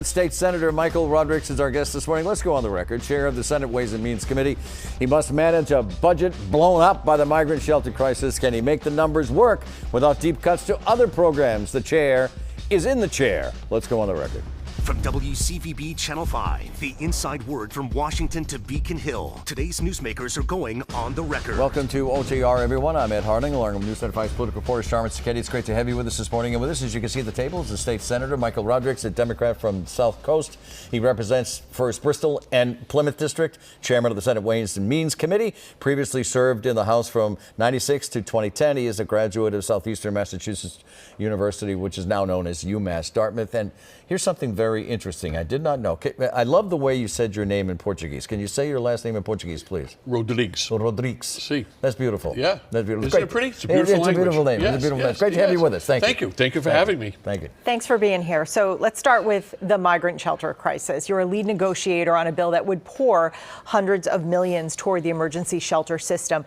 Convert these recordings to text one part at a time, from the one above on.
State Senator Michael Rodrigues is our guest this morning. Let's go on the record. Chair of the Senate Ways and Means Committee. He must manage a budget blown up by the migrant shelter crisis. Can he make the numbers work without deep cuts to other programs? The chair is in the chair. Let's go on the record. From WCVB Channel 5, the inside word from Washington to Beacon Hill. Today's newsmakers are going on the record. Welcome to OTR, everyone. I'm Ed Harding, along with News 95's political reporter Sharman Sacchetti. It's great to have you with us this morning. And with us, as you can see at the table, is the state senator, Michael Rodrigues, a Democrat from the South Coast. He represents First Bristol and Plymouth District, chairman of the Senate Ways and Means Committee, previously served in the House from 96 to 2010. He is a graduate of Southeastern Massachusetts University, which is now known as UMass Dartmouth. And here's something very interesting. I did not know. I love the way you said your name in Portuguese. Can you say your last name in Portuguese, please? Rodrigues. Rodrigues. See. That's beautiful. Yeah. That's beautiful. Isn't it pretty? It's a beautiful language. It's a beautiful name. Yes, It's a beautiful yes, name. Great to yes. have you with us. Thank you. Thank you. Thank you for having me. Thank you. Thanks for being here. So let's start with the migrant shelter crisis. You're a lead negotiator on a bill that would pour hundreds of millions toward the emergency shelter system.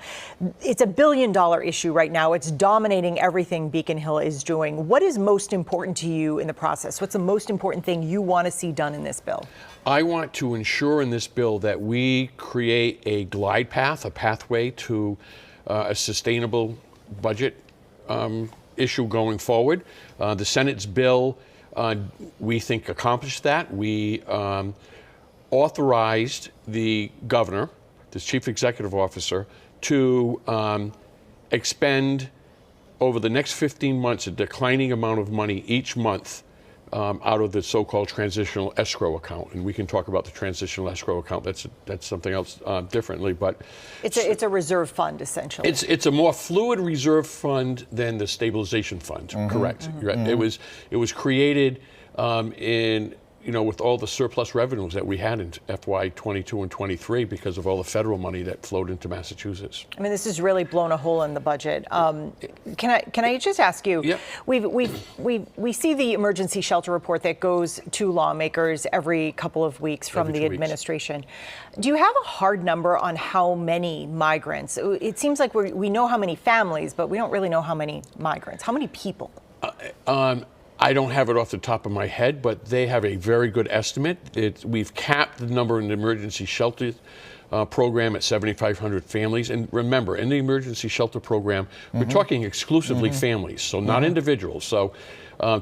It's $1 billion issue right now. It's dominating everything Beacon Hill is doing. What is most important to you in the process? What's the most important thing you want to see done in this bill? I want to ensure in this bill that we create a glide path, a pathway to a sustainable budget issue going forward. The Senate's bill, we think, accomplished that. We authorized the governor, the chief executive officer, to expend over the next 15 months a declining amount of money each month out of the so-called transitional escrow account, and we can talk about the transitional escrow account. That's something else differently, but it's a reserve fund essentially. It's a more fluid reserve fund than the stabilization fund. Correct. You're right. It was created in with all the surplus revenues that we had in FY 22 and 23 because of all the federal money that flowed into Massachusetts. I mean, this has really blown a hole in the budget. Can I just ask you? Yeah. We see the emergency shelter report that goes to lawmakers every couple of weeks from the administration. Do you have a hard number on how many migrants? It seems like we know how many families, but we don't really know how many migrants. How many people? I don't have it off the top of my head, but they have a very good estimate. We've capped the number in the emergency shelter program at 7,500 families. And remember, in the emergency shelter program, we're talking exclusively families, so not individuals. So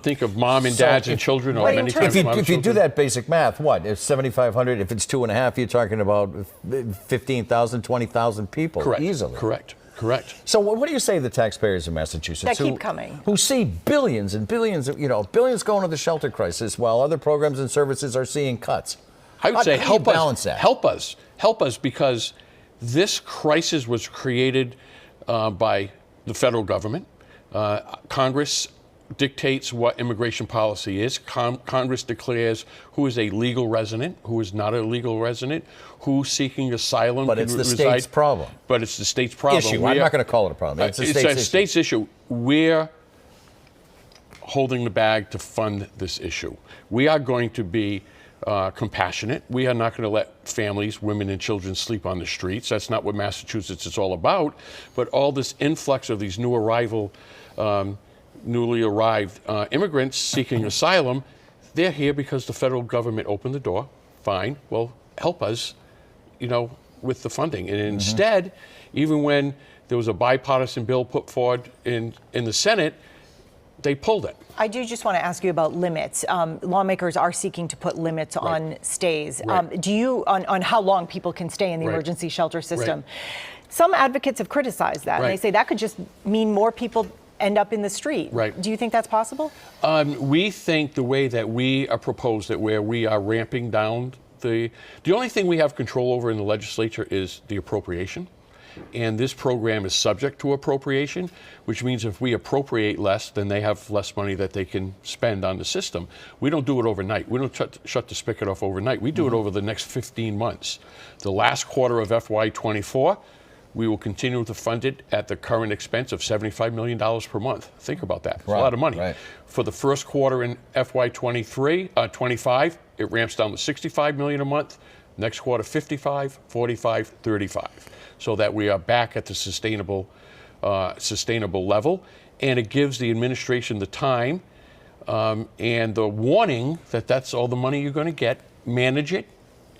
think of mom and dads and children, or many times if you do that basic math, what? If 7,500, if it's 2.5, you're talking about 15,000, 20,000 people. Correct. Easily. Correct. So what do you say to the taxpayers in Massachusetts that keep coming, who see billions and billions, billions going to the shelter crisis while other programs and services are seeing cuts? I would say help us. Balance that? Help us, because this crisis was created by the federal government. Congress dictates what immigration policy is. Congress declares who is a legal resident, who is not a legal resident, who's seeking asylum. But it's the state's problem. But it's the state's problem. Issue. I'm not going to call it a problem. It's a state's issue. We're holding the bag to fund this issue. We are going to be compassionate. We are not going to let families, women and children sleep on the streets. That's not what Massachusetts is all about. But all this influx of these newly arrived immigrants seeking asylum, they're here because the federal government opened the door. Fine. Well, help us, with the funding. And instead, even when there was a bipartisan bill put forward in the Senate, they pulled it. I do just want to ask you about limits. Lawmakers are seeking to put limits on stays. Do you on how long people can stay in the emergency shelter system? Some advocates have criticized that. And they say that could just mean more people end up in the street. Do you think that's possible? We think the way that we are proposed it, where we are ramping down the only thing we have control over in the legislature is the appropriation. And this program is subject to appropriation, which means if we appropriate less, then they have less money that they can spend on the system. We don't do it overnight. We don't shut the spigot off overnight. We do it over the next 15 months. The last quarter of FY 24, we will continue to fund it at the current expense of $75 million per month. Think about that. It's a lot of money. For the first quarter in FY 25, it ramps down to $65 million a month. Next quarter, 55, 45, 35. So that we are back at the sustainable level. And it gives the administration the time and the warning that that's all the money you're going to get, manage it,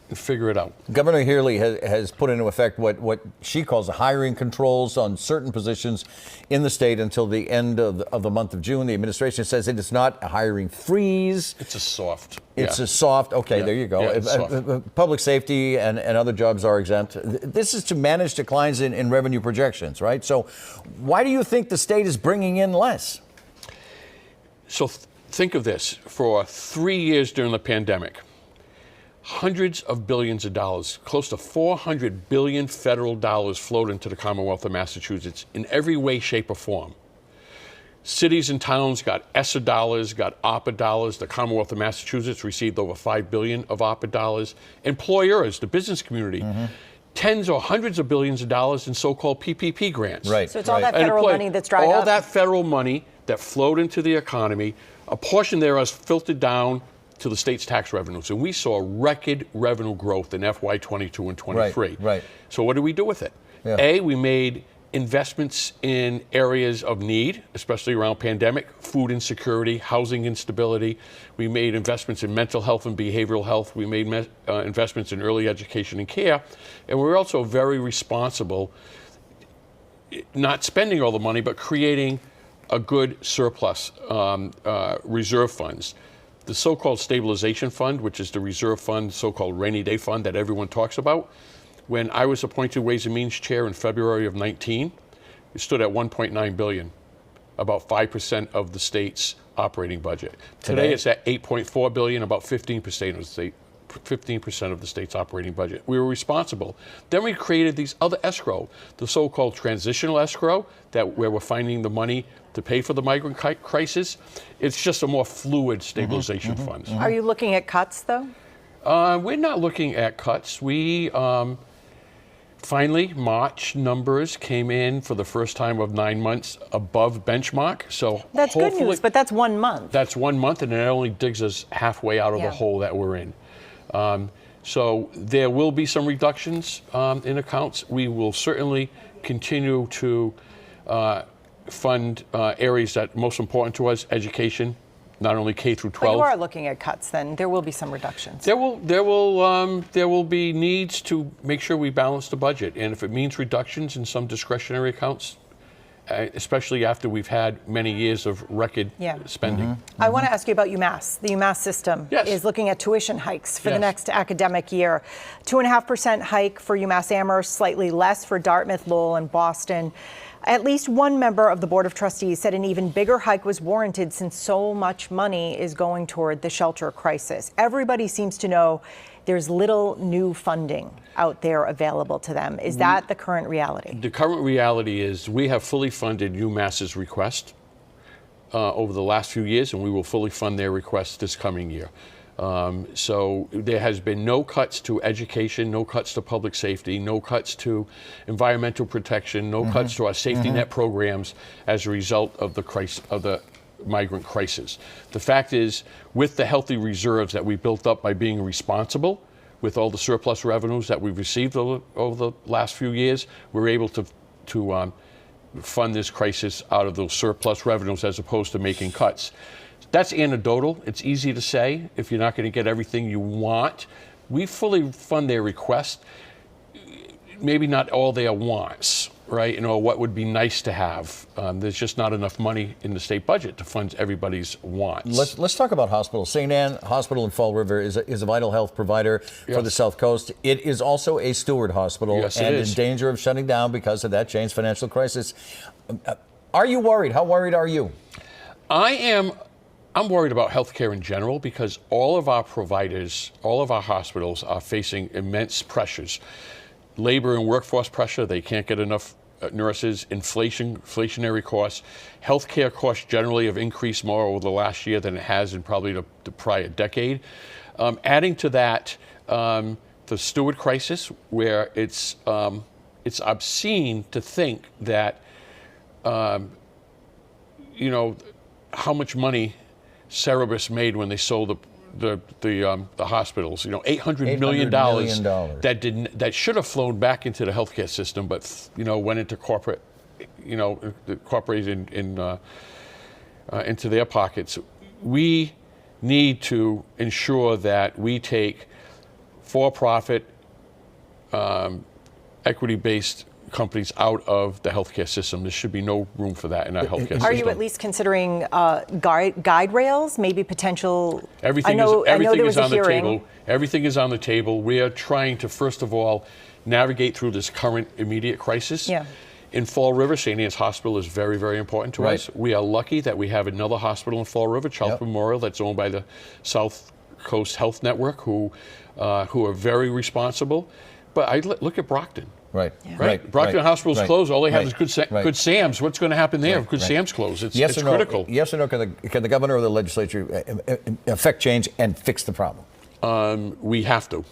and figure it out. Governor Healy has put into effect what she calls the hiring controls on certain positions in the state until the end of the month of June. The administration says it is not a hiring freeze. It's a soft. It's a soft, okay, Yeah. there you go. Yeah, it's soft. Public safety and other jobs are exempt. This is to manage declines in revenue projections, right? So why do you think the state is bringing in less? So think of this. For 3 years during the pandemic, hundreds of billions of dollars, close to $400 billion federal dollars flowed into the Commonwealth of Massachusetts in every way, shape, or form. Cities and towns got ESSA dollars, got ARPA dollars. The Commonwealth of Massachusetts received over $5 billion of ARPA dollars. Employers, the business community, tens or hundreds of billions of dollars in so-called PPP grants. Right. So it's all that federal money that's dried all up. that federal money that flowed into the economy, a portion there is filtered down to the state's tax revenues. And we saw record revenue growth in FY22 and 23. Right. So what do we do with it? Yeah. A, we made investments in areas of need, especially around pandemic, food insecurity, housing instability. We made investments in mental health and behavioral health. We made investments in early education and care. And we're also very responsible, not spending all the money, but creating a good surplus reserve funds. The so-called stabilization fund, which is the reserve fund, so-called rainy day fund that everyone talks about. When I was appointed Ways and Means Chair in February of 19, it stood at $1.9 billion, about 5% of the state's operating budget. Today it's at $8.4 billion, about 15% of the state's operating budget. We were responsible. Then we created these other escrow, the so-called transitional escrow, where we're finding the money to pay for the migrant crisis. It's just a more fluid stabilization fund. Are you looking at cuts, though? We're not looking at cuts. We finally, March numbers came in for the first time of 9 months above benchmark. So That's good news, but that's 1 month. That's 1 month, and it only digs us halfway out of the hole that we're in. So there will be some reductions in accounts. We will certainly continue to fund areas that are most important to us, education, not only K through 12. But you are looking at cuts, then. There will be some reductions. There will be needs to make sure we balance the budget, and if it means reductions in some discretionary accounts, especially after we've had many years of record spending. I want to ask you about UMass. The UMass system is looking at tuition hikes for the next academic year. 2.5% hike for UMass Amherst, slightly less for Dartmouth, Lowell, and Boston. At least one member of the Board of Trustees said an even bigger hike was warranted since so much money is going toward the shelter crisis. Everybody seems to know there's little new funding out there available to them. Is that the current reality? The current reality is we have fully funded UMass's request over the last few years, and we will fully fund their request this coming year. So there has been no cuts to education, no cuts to public safety, no cuts to environmental protection, no cuts to our safety net programs as a result of the migrant crisis. The fact is, with the healthy reserves that we built up by being responsible, with all the surplus revenues that we've received over the last few years, we're able to fund this crisis out of those surplus revenues as opposed to making cuts. That's anecdotal. It's easy to say if you're not going to get everything you want. We fully fund their request, maybe not all their wants, right? You know, what would be nice to have. There's just not enough money in the state budget to fund everybody's wants. Let's talk about hospitals. St. Anne Hospital in Fall River is a vital health provider for the South Coast. It is also a steward hospital and in danger of shutting down because of that Jane's financial crisis. Are you worried? How worried are you? I'm worried about healthcare in general because all of our providers, all of our hospitals are facing immense pressures. Labor and workforce pressure, they can't get enough nurses, inflationary costs. Healthcare costs generally have increased more over the last year than it has in probably the prior decade. Adding to that, the steward crisis, where it's obscene to think that, you know, how much money Cerebras made when they sold the hospitals. You know, $800 million that should have flown back into the healthcare system, but went into corporate, into their pockets. we need to ensure that we take for-profit, equity-based companies out of the healthcare system. There should be no room for that in our healthcare system. Are you at least considering guide rails, maybe potential? Everything I know there is was a on the hearing. table. Everything is on the table. We are trying to, first of all, navigate through this current immediate crisis. Yeah. In Fall River, St. Anne's Hospital is very, very important to us. We are lucky that we have another hospital in Fall River, Charles Memorial, that's owned by the South Coast Health Network, who are very responsible. But I look at Brockton. Right. Brockton Hospital's closed. All they have is Good Sam's. What's going to happen there if Good Sam's closed? It's critical. Yes or no? Can the governor or the legislature affect change and fix the problem? We have to.